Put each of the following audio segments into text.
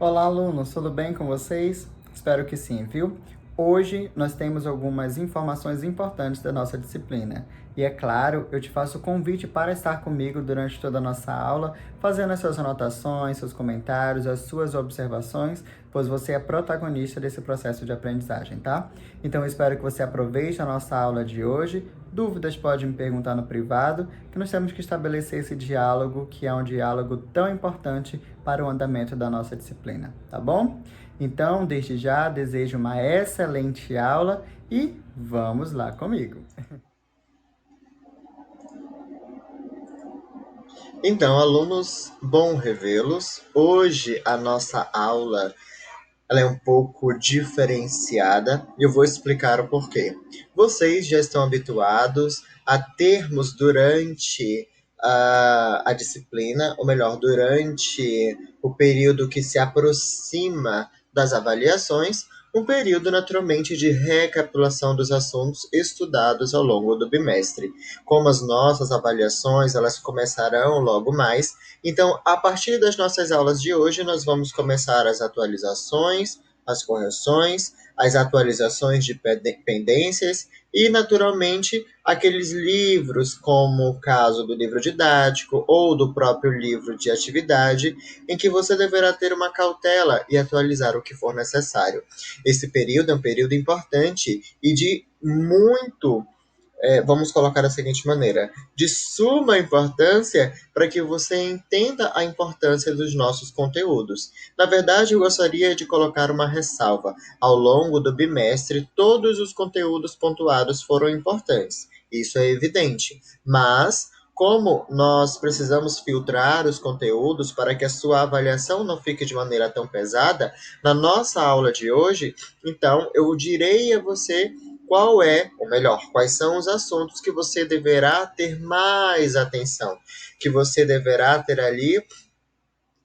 Olá, alunos, tudo bem com vocês? Espero que sim, viu? Hoje nós temos algumas informações importantes da nossa disciplina. E é claro, eu te faço o convite para estar comigo durante toda a nossa aula, fazendo as suas anotações, seus comentários, as suas observações, pois você é protagonista desse processo de aprendizagem, tá? Então eu espero que você aproveite a nossa aula de hoje. Dúvidas pode me perguntar no privado, que nós temos que estabelecer esse diálogo, que é um diálogo tão importante para o andamento da nossa disciplina, tá bom? Então, desde já, desejo uma excelente aula e vamos lá comigo. Então, alunos, bom revê-los. Hoje a nossa aula ela é um pouco diferenciada e eu vou explicar o porquê. Vocês já estão habituados a termos durante a disciplina, ou melhor, durante o período que se aproxima das avaliações, um período naturalmente de recapitulação dos assuntos estudados ao longo do bimestre. Como as nossas avaliações elas começarão logo mais, então a partir das nossas aulas de hoje nós vamos começar as atualizações, as correções, as atualizações de pendências e, naturalmente, aqueles livros, como o caso do livro didático ou do próprio livro de atividade, em que você deverá ter uma cautela e atualizar o que for necessário. Esse período é um período importante e de muito vamos colocar da seguinte maneira: de suma importância para que você entenda a importância dos nossos conteúdos. Na verdade, eu gostaria de colocar uma ressalva. Ao longo do bimestre, todos os conteúdos pontuados foram importantes. Isso é evidente. Mas como nós precisamos filtrar os conteúdos para que a sua avaliação não fique de maneira tão pesada, na nossa aula de hoje, então eu direi a você qual é, ou melhor, quais são os assuntos que você deverá ter mais atenção, que você deverá ter ali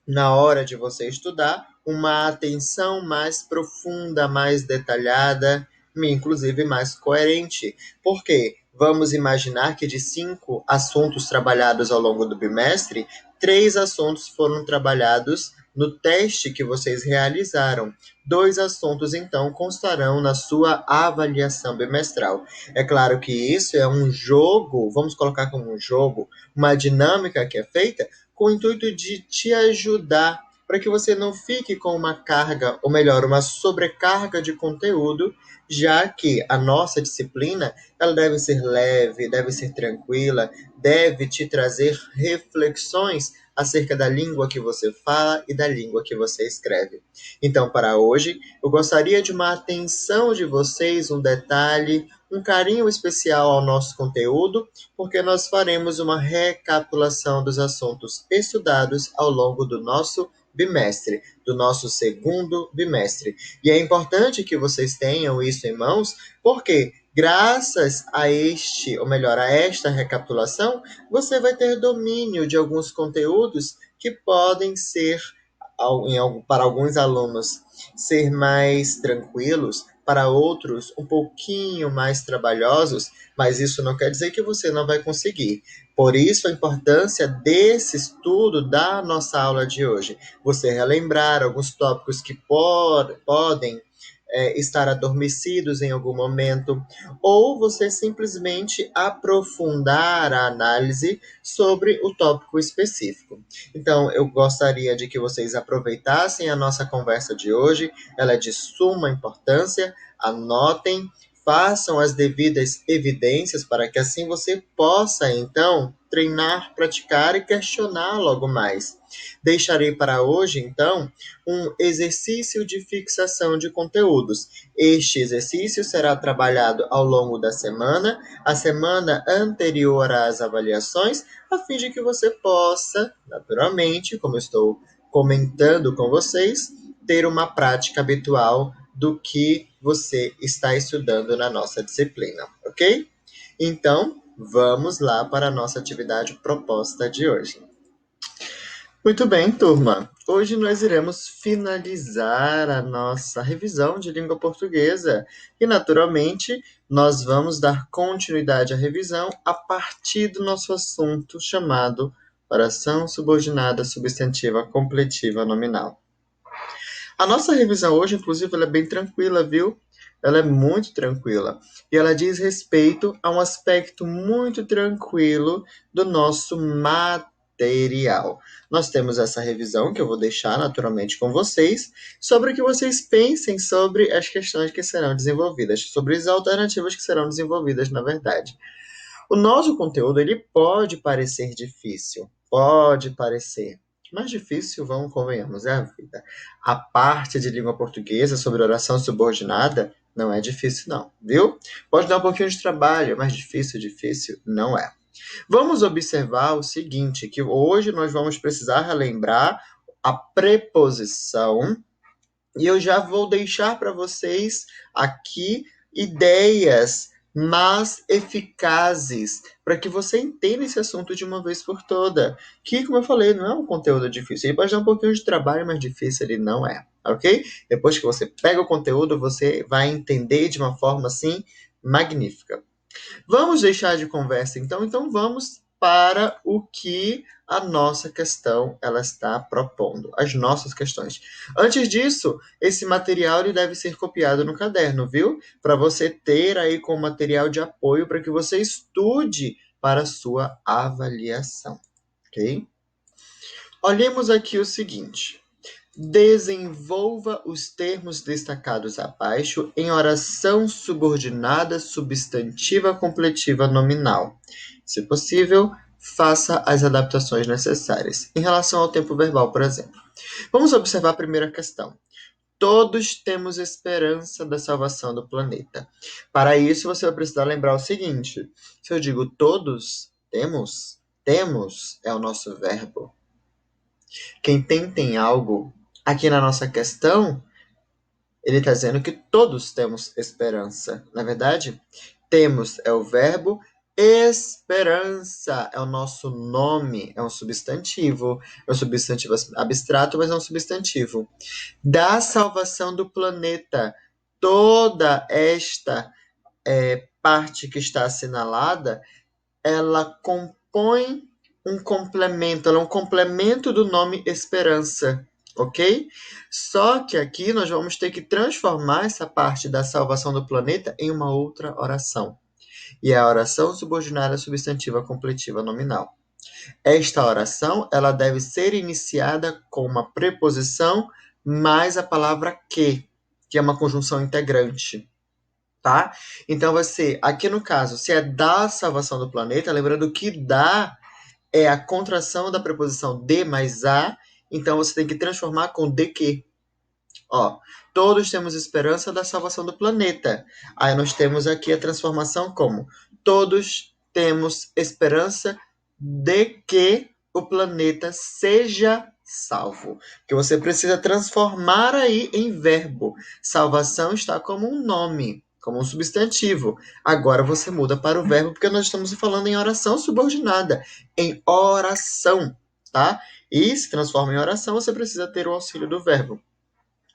na hora de você estudar uma atenção mais profunda, mais detalhada, inclusive mais coerente. Por quê? Vamos imaginar que de 5 assuntos trabalhados ao longo do bimestre, 3 assuntos foram trabalhados no teste que vocês realizaram. 2 assuntos, então, constarão na sua avaliação bimestral. É claro que isso é um jogo, vamos colocar como um jogo, uma dinâmica que é feita com o intuito de te ajudar para que você não fique com uma carga, ou melhor, uma sobrecarga de conteúdo, já que a nossa disciplina ela deve ser leve, deve ser tranquila, deve te trazer reflexões acerca da língua que você fala e da língua que você escreve. Então, para hoje, eu gostaria de uma atenção de vocês, um detalhe, um carinho especial ao nosso conteúdo, porque nós faremos uma recapitulação dos assuntos estudados ao longo do nosso bimestre, do nosso segundo bimestre. E é importante que vocês tenham isso em mãos, porque graças a este, ou melhor, a esta recapitulação, você vai ter domínio de alguns conteúdos que podem ser, para alguns alunos, ser mais tranquilos, para outros um pouquinho mais trabalhosos, mas isso não quer dizer que você não vai conseguir. Por isso, a importância desse estudo da nossa aula de hoje. Você relembrar alguns tópicos que podem estar adormecidos em algum momento, ou você simplesmente aprofundar a análise sobre o tópico específico. Então, eu gostaria de que vocês aproveitassem a nossa conversa de hoje, ela é de suma importância, anotem, façam as devidas evidências para que assim você possa, então, treinar, praticar e questionar logo mais. Deixarei para hoje, então, um exercício de fixação de conteúdos. Este exercício será trabalhado ao longo da semana, a semana anterior às avaliações, a fim de que você possa, naturalmente, como eu estou comentando com vocês, ter uma prática habitual do que você está estudando na nossa disciplina, ok? Então, vamos lá para a nossa atividade proposta de hoje. Muito bem, turma. Hoje nós iremos finalizar a nossa revisão de língua portuguesa e, naturalmente, nós vamos dar continuidade à revisão a partir do nosso assunto chamado oração subordinada substantiva completiva nominal. A nossa revisão hoje, inclusive, ela é bem tranquila, viu? Ela é muito tranquila. E ela diz respeito a um aspecto muito tranquilo do nosso material. Nós temos essa revisão que eu vou deixar naturalmente com vocês, sobre o que vocês pensem sobre as questões que serão desenvolvidas, sobre as alternativas que serão desenvolvidas, na verdade. O nosso conteúdo, ele pode parecer difícil, pode parecer, mas difícil, vamos convenhamos, é a vida. A parte de língua portuguesa sobre oração subordinada não é difícil não, viu? Pode dar um pouquinho de trabalho, mas difícil não é. Vamos observar o seguinte, que hoje nós vamos precisar relembrar a preposição e eu já vou deixar para vocês aqui ideias mais eficazes para que você entenda esse assunto de uma vez por toda. Que, como eu falei, não é um conteúdo difícil. Ele pode dar um pouquinho de trabalho, mas difícil ele não é, ok? Depois que você pega o conteúdo, você vai entender de uma forma assim magnífica. Vamos deixar de conversa então, então vamos para o que a nossa questão ela está propondo, as nossas questões. Antes disso, esse material ele deve ser copiado no caderno, viu? Para você ter aí como material de apoio para que você estude para a sua avaliação, ok? Olhemos aqui o seguinte. Desenvolva os termos destacados abaixo em oração subordinada, substantiva, completiva, nominal. Se possível, faça as adaptações necessárias. Em relação ao tempo verbal, por exemplo. Vamos observar a primeira questão. Todos temos esperança da salvação do planeta. Para isso, você vai precisar lembrar o seguinte: se eu digo todos temos é o nosso verbo. Quem tem algo. Aqui na nossa questão, ele está dizendo que todos temos esperança. Na verdade, temos é o verbo, esperança é o nosso nome, é um substantivo abstrato, mas é um substantivo. Da salvação do planeta, toda esta parte que está assinalada, ela compõe um complemento, ela é um complemento do nome esperança, ok? Só que aqui nós vamos ter que transformar essa parte da salvação do planeta em uma outra oração. E é a oração subordinada substantiva completiva nominal. Esta oração, ela deve ser iniciada com uma preposição mais a palavra que é uma conjunção integrante. Tá? Então vai ser, aqui no caso, se é da salvação do planeta, lembrando que da é a contração da preposição de mais a, então você tem que transformar com de que. Ó, todos temos esperança da salvação do planeta. Aí nós temos aqui a transformação como todos temos esperança de que o planeta seja salvo. Que você precisa transformar aí em verbo. Salvação está como um nome, como um substantivo. Agora você muda para o verbo porque nós estamos falando em oração subordinada, em oração, tá? E se transforma em oração, você precisa ter o auxílio do verbo.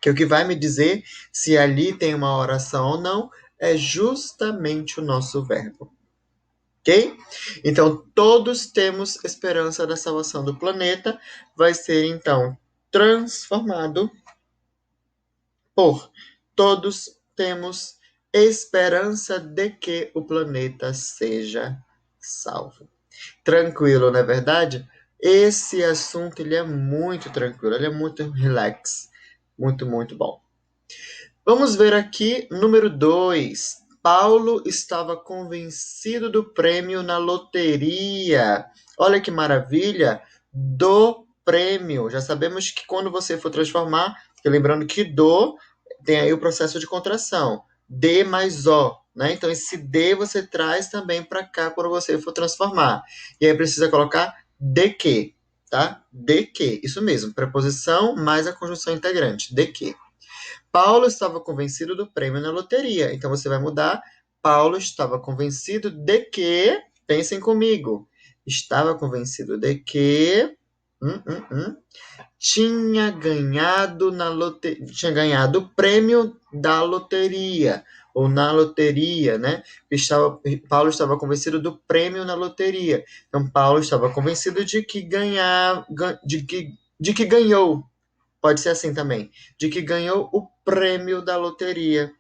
Que o que vai me dizer se ali tem uma oração ou não é justamente o nosso verbo. Ok? Então, todos temos esperança da salvação do planeta. Vai ser, então, transformado por todos temos esperança de que o planeta seja salvo. Tranquilo, não é verdade? Esse assunto ele é muito tranquilo, ele é muito relax. Muito bom. Vamos ver aqui, número 2. Paulo estava convencido do prêmio na loteria. Olha que maravilha! Do prêmio. Já sabemos que quando você for transformar, lembrando que do tem aí o processo de contração. D mais O. Né? Então, esse D você traz também para cá quando você for transformar. E aí precisa colocar de que. Tá? De que. Isso mesmo. Preposição mais a conjunção integrante. De que. Paulo estava convencido do prêmio na loteria. Então você vai mudar. Paulo estava convencido de que. Pensem comigo. Estava convencido de que. Tinha ganhado tinha ganhado o prêmio da loteria. Ou na loteria, né? Paulo estava convencido do prêmio na loteria. Então, Paulo estava convencido de que ganhou. Pode ser assim também, de que ganhou o prêmio da loteria,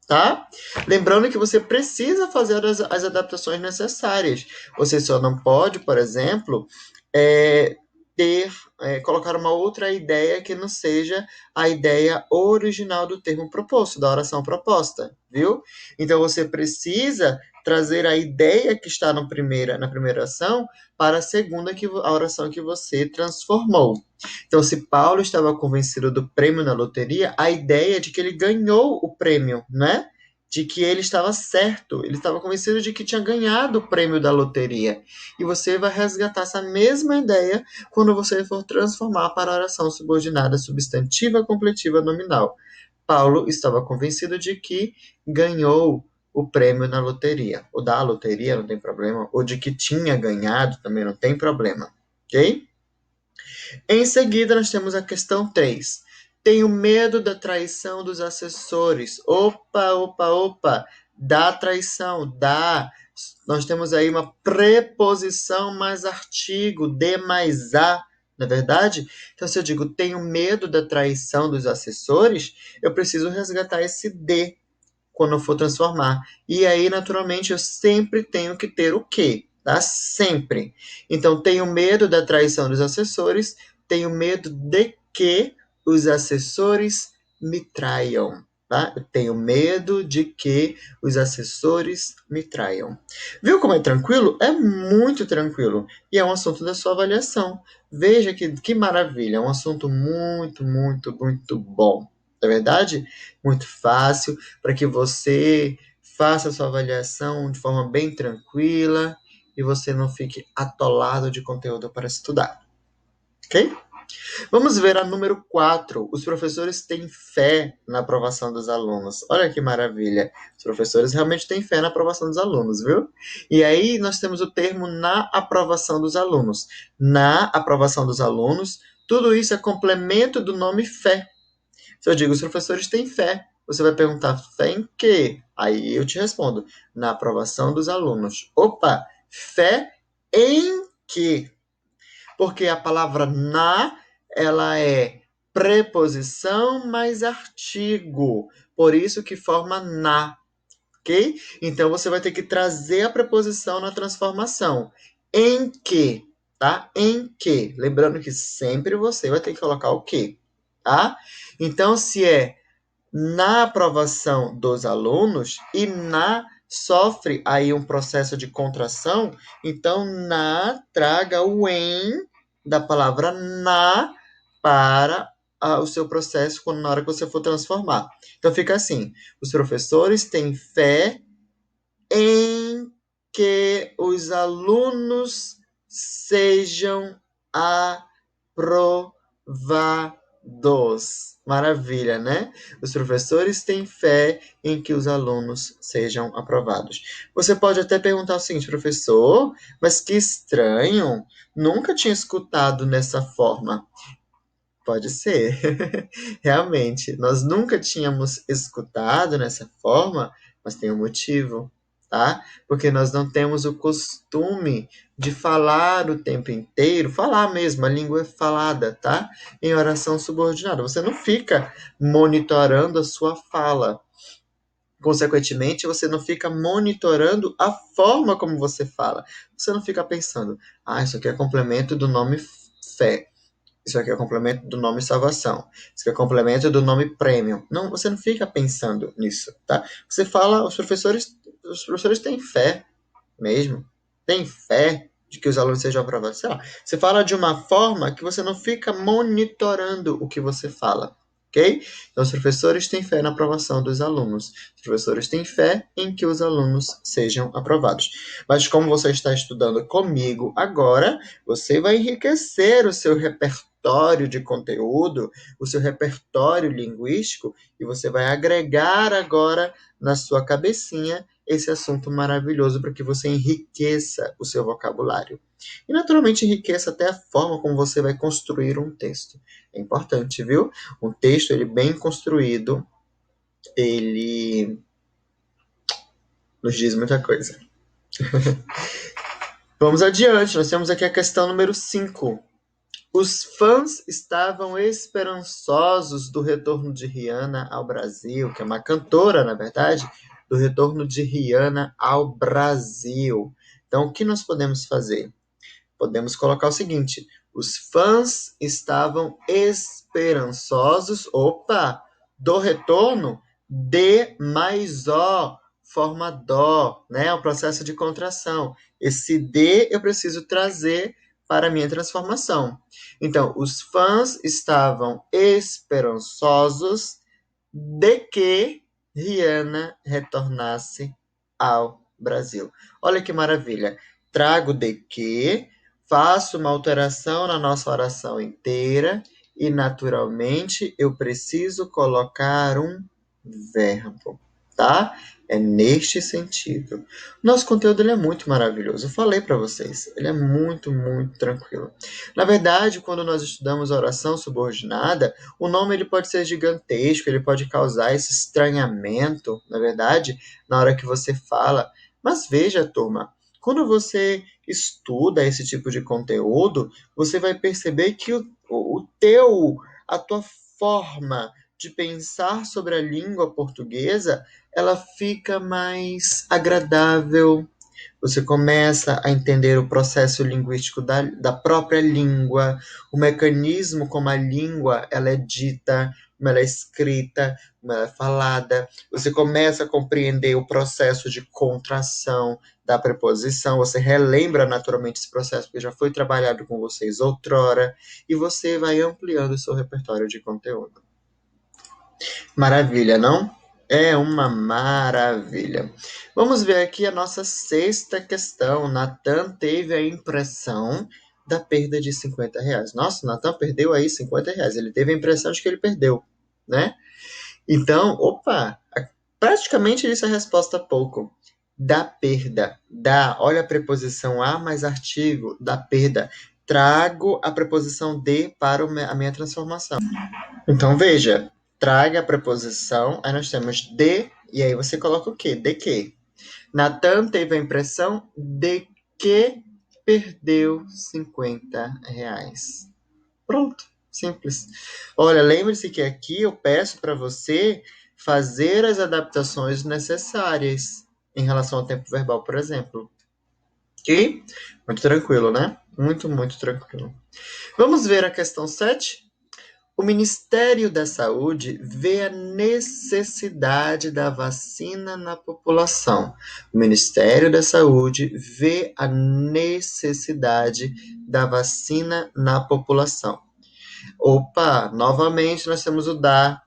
tá? Lembrando que você precisa fazer as adaptações necessárias. Você só não pode, por exemplo, é, colocar uma outra ideia que não seja a ideia original do termo proposto, da oração proposta, viu? Então você precisa trazer a ideia que está na primeira oração para a segunda, a oração que você transformou. Então, se Paulo estava convencido do prêmio na loteria, a ideia é de que ele ganhou o prêmio, né? De que ele estava certo, ele estava convencido de que tinha ganhado o prêmio da loteria. E você vai resgatar essa mesma ideia quando você for transformar para a oração subordinada substantiva completiva nominal. Paulo estava convencido de que ganhou o prêmio na loteria. O da loteria não tem problema, ou de que tinha ganhado também não tem problema, ok? Em seguida, nós temos a questão 3. Tenho medo da traição dos assessores. Opa, opa, opa. Da traição, da. Nós temos aí uma preposição mais artigo, de mais a, não é verdade? Então, se eu digo tenho medo da traição dos assessores, eu preciso resgatar esse de quando eu for transformar. E aí, naturalmente, eu sempre tenho que ter o quê? Tá? Sempre. Então, tenho medo da traição dos assessores, tenho medo de que os assessores me traiam. Tá? Eu tenho medo de que os assessores me traiam. Viu como é tranquilo? É muito tranquilo. E é um assunto da sua avaliação. Veja que maravilha. É um assunto muito, muito, muito bom. Não é verdade? Muito fácil para que você faça a sua avaliação de forma bem tranquila e você não fique atolado de conteúdo para estudar, ok? Vamos ver a número 4. Os professores têm fé na aprovação dos alunos. Olha que maravilha. Os professores realmente têm fé na aprovação dos alunos, viu? E aí nós temos o termo na aprovação dos alunos. Na aprovação dos alunos, tudo isso é complemento do nome fé. Se eu digo os professores têm fé, você vai perguntar fé em quê? Aí eu te respondo, na aprovação dos alunos. Opa, fé em quê? Porque a palavra na, ela é preposição mais artigo. Por isso que forma na, ok? Então você vai ter que trazer a preposição na transformação. Em que, tá? Em que. Lembrando que sempre você vai ter que colocar o que, tá? Então, se é na aprovação dos alunos e na sofre aí um processo de contração, então na traga o em da palavra na para o seu processo quando na hora que você for transformar. Então fica assim: os professores têm fé em que os alunos sejam aprovados. Maravilha, né? Os professores têm fé em que os alunos sejam aprovados. Você pode até perguntar o seguinte, professor, mas que estranho, nunca tinha escutado dessa forma. Pode ser. Realmente, nós nunca tínhamos escutado nessa forma, mas tem um motivo, tá? Porque nós não temos o costume de falar o tempo inteiro, falar mesmo, a língua é falada, tá? Em oração subordinada. Você não fica monitorando a sua fala. Consequentemente, você não fica monitorando a forma como você fala. Você não fica pensando, isso aqui é complemento do nome fé. Isso aqui é complemento do nome salvação. Isso aqui é complemento do nome premium. Não, você não fica pensando nisso, tá? Você fala, os professores têm fé mesmo. Têm fé de que os alunos sejam aprovados. Sei lá. Você fala de uma forma que você não fica monitorando o que você fala. Ok? Então, os professores têm fé na aprovação dos alunos. Os professores têm fé em que os alunos sejam aprovados. Mas como você está estudando comigo agora, você vai enriquecer o seu repertório de conteúdo, o seu repertório linguístico, e você vai agregar agora na sua cabecinha esse assunto maravilhoso para que você enriqueça o seu vocabulário. E naturalmente enriqueça até a forma como você vai construir um texto. É importante, viu? Um texto ele bem construído, ele nos diz muita coisa. Vamos adiante, nós temos aqui a questão número 5. Os fãs estavam esperançosos do retorno de Rihanna ao Brasil, que é uma cantora, na verdade, do retorno de Rihanna ao Brasil. Então, o que nós podemos fazer? Podemos colocar o seguinte: os fãs estavam esperançosos, opa, do retorno de mais ó, forma dó, né? O processo de contração. Esse de eu preciso trazer para a minha transformação. Então, os fãs estavam esperançosos de que Rihanna retornasse ao Brasil. Olha que maravilha. Trago de que, faço uma alteração na nossa oração inteira e, naturalmente, eu preciso colocar um verbo, tá? É neste sentido. Nosso conteúdo ele é muito maravilhoso. Eu falei para vocês, ele é muito, muito tranquilo. Na verdade, quando nós estudamos a oração subordinada, o nome ele pode ser gigantesco, ele pode causar esse estranhamento, na verdade, na hora que você fala. Mas veja, turma, quando você estuda esse tipo de conteúdo, você vai perceber que a tua forma de pensar sobre a língua portuguesa, ela fica mais agradável. Você começa a entender o processo linguístico da própria língua, o mecanismo como a língua ela é dita, como ela é escrita, como ela é falada. Você começa a compreender o processo de contração da preposição. Você relembra naturalmente esse processo, porque já foi trabalhado com vocês outrora, e você vai ampliando o seu repertório de conteúdo. Maravilha, não? É uma maravilha. Vamos ver aqui a nossa sexta questão. Natan teve a impressão da perda de R$ 50. Nossa, o Natan perdeu aí R$ 50. Ele teve a impressão de que ele perdeu, né? Então, opa, praticamente isso é a resposta pouco. Da perda. Da, olha a preposição a mais artigo, da perda. Trago a preposição de para a minha transformação. Então, veja, traga a preposição, aí nós temos de, e aí você coloca o quê? De que? Natan teve a impressão de que perdeu R$ 50. Pronto, simples. Olha, lembre-se que aqui eu peço para você fazer as adaptações necessárias em relação ao tempo verbal, por exemplo. Ok? Muito tranquilo, né? Muito, muito tranquilo. Vamos ver a questão 7. O Ministério da Saúde vê a necessidade da vacina na população. O Ministério da Saúde vê a necessidade da vacina na população. Opa, novamente nós temos o da.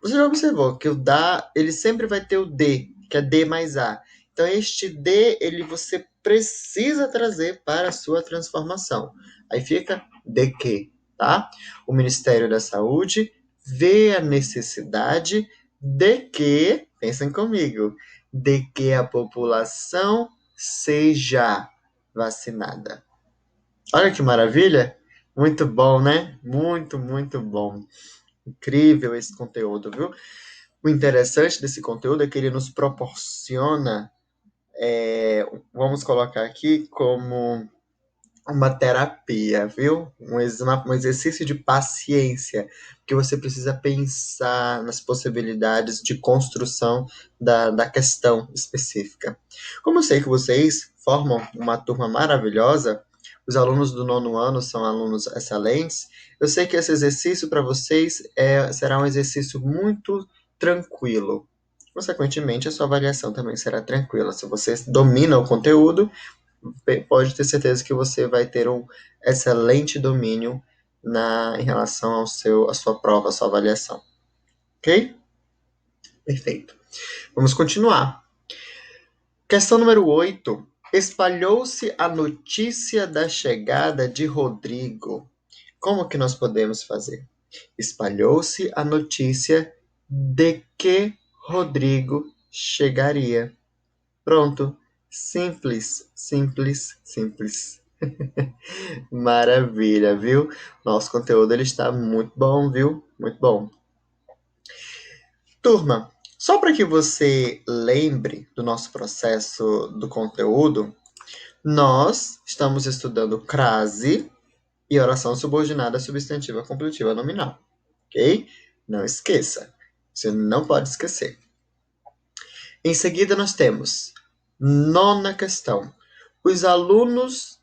Você já observou que o da, ele sempre vai ter o de, que é D mais A. Então, este D, você precisa trazer para a sua transformação. Aí fica de que, tá? O Ministério da Saúde vê a necessidade de que, pensem comigo, de que a população seja vacinada. Olha que maravilha! Muito bom, né? Muito, muito bom. Incrível esse conteúdo, viu? O interessante desse conteúdo é que ele nos proporciona, vamos colocar aqui como uma terapia, viu? Um exercício de paciência, porque você precisa pensar nas possibilidades de construção da questão específica. Como eu sei que vocês formam uma turma maravilhosa, os alunos do nono ano são alunos excelentes, eu sei que esse exercício para vocês será um exercício muito tranquilo. Consequentemente, a sua avaliação também será tranquila. Se você domina o conteúdo, pode ter certeza que você vai ter um excelente domínio em relação à sua prova, à sua avaliação. Ok? Perfeito. Vamos continuar. Questão número 8. Espalhou-se a notícia da chegada de Rodrigo. Como que nós podemos fazer? Espalhou-se a notícia de que Rodrigo chegaria. Pronto. Simples, simples, simples. Maravilha, viu? Nosso conteúdo ele está muito bom, viu? Muito bom. Turma, só para que você lembre do nosso processo do conteúdo, nós estamos estudando crase, e oração subordinada substantiva completiva nominal. Ok? Não esqueça. Você não pode esquecer. Em seguida, nós temos nona questão. Os alunos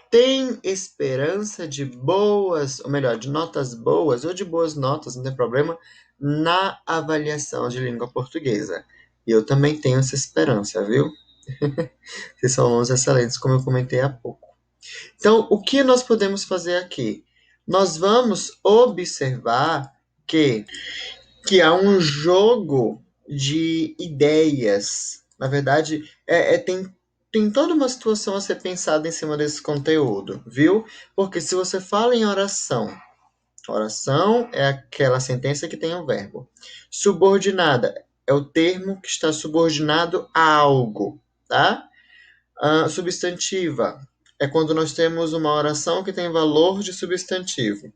têm esperança de boas, ou melhor, de notas boas ou de boas notas, não tem problema, na avaliação de língua portuguesa. E eu também tenho essa esperança, viu? Vocês são alunos excelentes, como eu comentei há pouco. Então, o que nós podemos fazer aqui? Nós vamos observar que há um jogo de ideias. Na verdade, tem toda uma situação a ser pensada em cima desse conteúdo, viu? Porque se você fala em oração, oração é aquela sentença que tem um verbo. Subordinada é o termo que está subordinado a algo, tá? Substantiva é quando nós temos uma oração que tem valor de substantivo.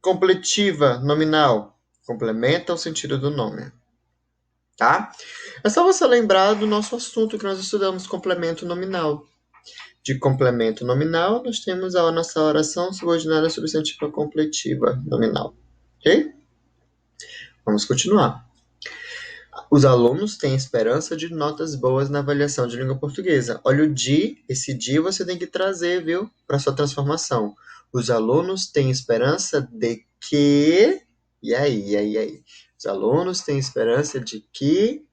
Completiva, nominal, complementa o sentido do nome, tá? É só você lembrar do nosso assunto que nós estudamos, complemento nominal. De complemento nominal, nós temos a nossa oração subordinada substantiva completiva nominal, ok? Vamos continuar. Os alunos têm esperança de notas boas na avaliação de língua portuguesa. Olha o de, esse de você tem que trazer, viu, para sua transformação. Os alunos têm esperança de que... E aí? Os alunos têm esperança de que...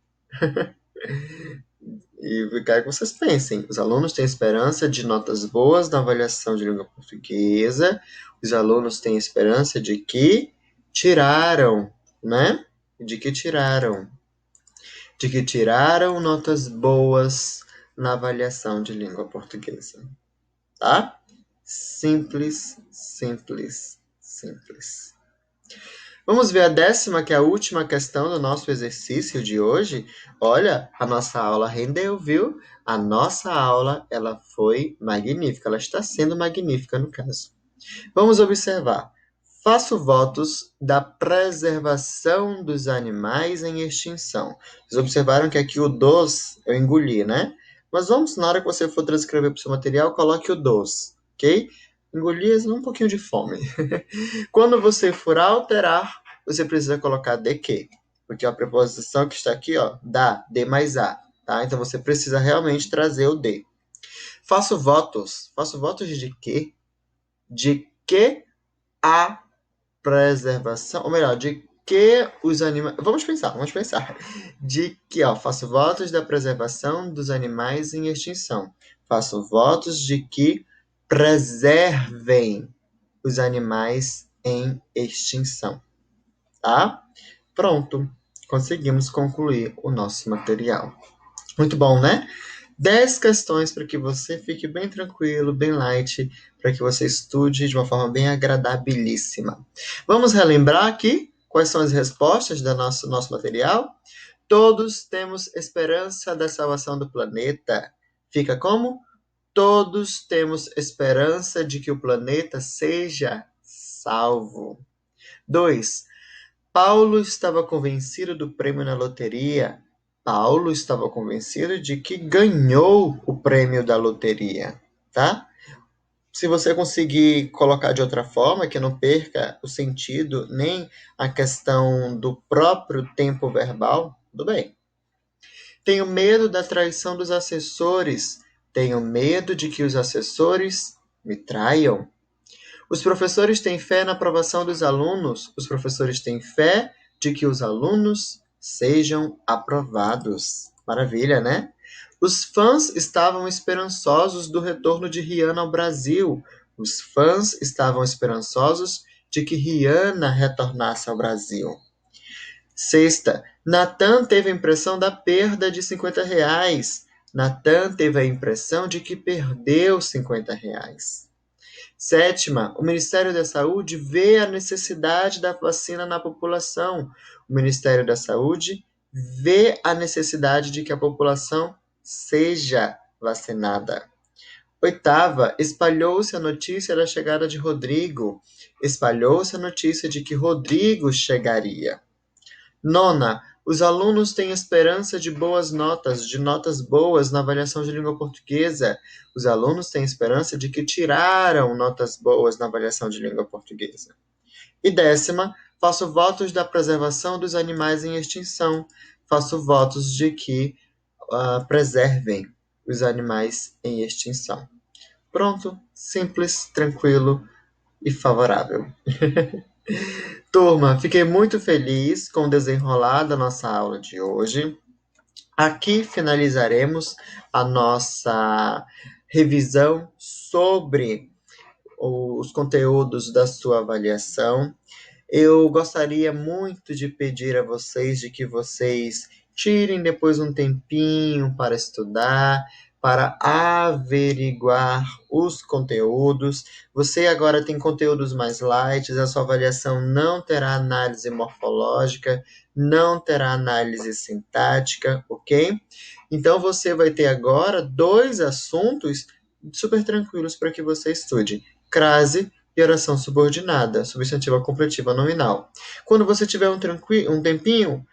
E eu quero que vocês pensem. Os alunos têm esperança de notas boas na avaliação de língua portuguesa. Os alunos têm esperança de que tiraram, né? De que tiraram notas boas na avaliação de língua portuguesa. Tá? Simples, simples, simples. Vamos ver a 10ª, que é a última questão do nosso exercício de hoje. Olha, a nossa aula rendeu, viu? A nossa aula, ela foi magnífica. Ela está sendo magnífica, no caso. Vamos observar. Faço votos da preservação dos animais em extinção. Vocês observaram que aqui o dos eu engoli, né? Mas vamos, na hora que você for transcrever para o seu material, coloque o dos, ok? Engoli um pouquinho de fome. Quando você for alterar, você precisa colocar de que. Porque a preposição que está aqui, ó, da, de mais a, tá? Então você precisa realmente trazer o de. Faço votos. Faço votos de quê? De que a preservação, ou melhor, de que os animais... Vamos pensar. De que, ó, faço votos da preservação dos animais em extinção. Faço votos de que preservem os animais em extinção. Tá? Pronto. Conseguimos concluir o nosso material. Muito bom, né? 10 questões para que você fique bem tranquilo, bem light, para que você estude de uma forma bem agradabilíssima. Vamos relembrar aqui quais são as respostas do nosso material? Todos temos esperança da salvação do planeta. Fica como? Todos temos esperança de que o planeta seja salvo. 2. Paulo estava convencido do prêmio na loteria. Paulo estava convencido de que ganhou o prêmio da loteria, tá? Se você conseguir colocar de outra forma, que não perca o sentido, nem a questão do próprio tempo verbal, tudo bem. Tenho medo da traição dos assessores. Tenho medo de que os assessores me traiam. Os professores têm fé na aprovação dos alunos. Os professores têm fé de que os alunos sejam aprovados. Maravilha, né? Os fãs estavam esperançosos do retorno de Rihanna ao Brasil. Os fãs estavam esperançosos de que Rihanna retornasse ao Brasil. 6. Natan teve a impressão da perda de R$ 50. Natan teve a impressão de que perdeu R$ 50. 7. O Ministério da Saúde vê a necessidade da vacina na população. O Ministério da Saúde vê a necessidade de que a população seja vacinada. 8. Espalhou-se a notícia da chegada de Rodrigo. Espalhou-se a notícia de que Rodrigo chegaria. 9. Os alunos têm esperança de boas notas, de notas boas na avaliação de língua portuguesa. Os alunos têm esperança de que tiraram notas boas na avaliação de língua portuguesa. E 10ª, faço votos da preservação dos animais em extinção. Faço votos de que preservem os animais em extinção. Pronto, simples, tranquilo e favorável. Turma, fiquei muito feliz com o desenrolar da nossa aula de hoje. Aqui finalizaremos a nossa revisão sobre os conteúdos da sua avaliação. Eu gostaria muito de pedir a vocês de que vocês tirem depois um tempinho para estudar, para averiguar os conteúdos. Você agora tem conteúdos mais light, a sua avaliação não terá análise morfológica, não terá análise sintática, ok? Então você vai ter agora 2 assuntos super tranquilos para que você estude. Crase e oração subordinada, substantiva completiva nominal. Quando você tiver um tempinho,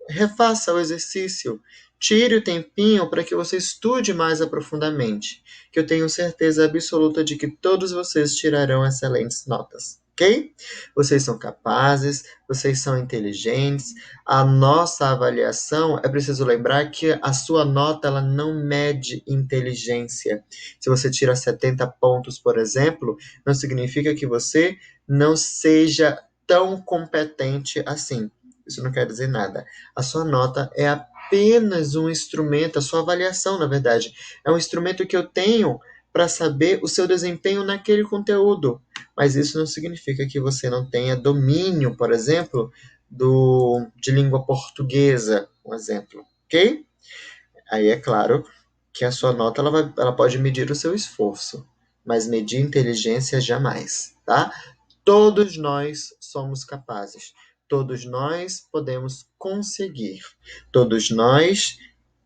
refaça o exercício. Tire o tempinho para que você estude mais aprofundadamente, que eu tenho certeza absoluta de que todos vocês tirarão excelentes notas, ok? Vocês são capazes, vocês são inteligentes. A nossa avaliação, é preciso lembrar que a sua nota ela não mede inteligência. Se você tira 70 pontos, por exemplo, não significa que você não seja tão competente assim. Isso não quer dizer nada. A sua nota é apenas um instrumento, a sua avaliação, na verdade, é um instrumento que eu tenho para saber o seu desempenho naquele conteúdo. Mas isso não significa que você não tenha domínio, por exemplo, de língua portuguesa, um exemplo, ok? Aí é claro que a sua nota ela pode medir o seu esforço, mas medir inteligência jamais, tá? Todos nós somos capazes. Todos nós podemos conseguir. Todos nós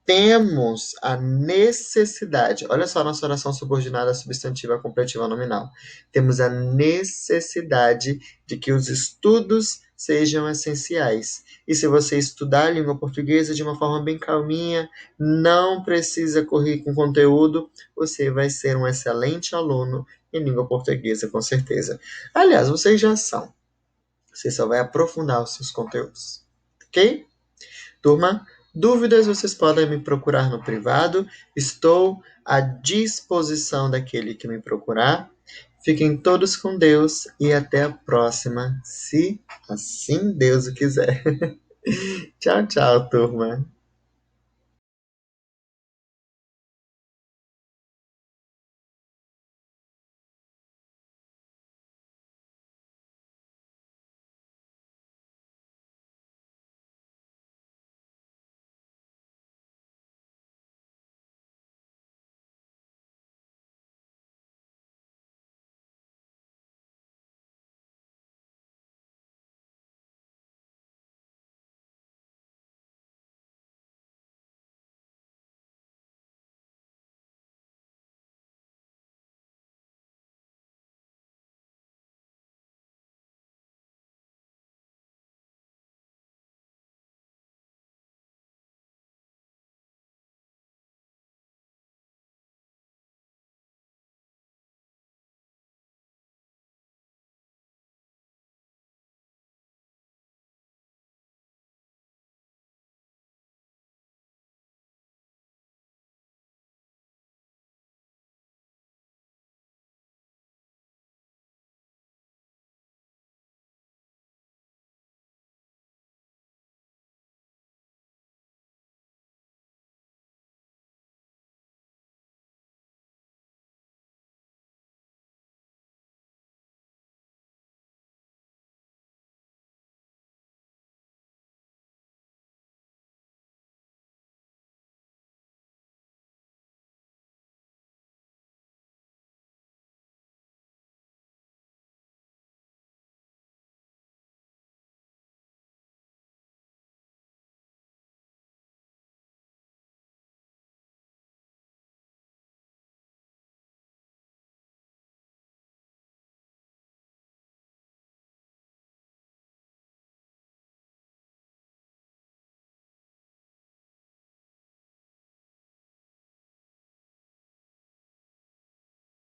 temos a necessidade. Olha só a nossa oração subordinada substantiva completiva nominal. Temos a necessidade de que os estudos sejam essenciais. E se você estudar a língua portuguesa de uma forma bem calminha, não precisa correr com conteúdo, você vai ser um excelente aluno em língua portuguesa, com certeza. Aliás, vocês já são. Você só vai aprofundar os seus conteúdos. Ok? Turma, dúvidas vocês podem me procurar no privado. Estou à disposição daquele que me procurar. Fiquem todos com Deus e até a próxima, se assim Deus o quiser. Tchau, tchau, turma.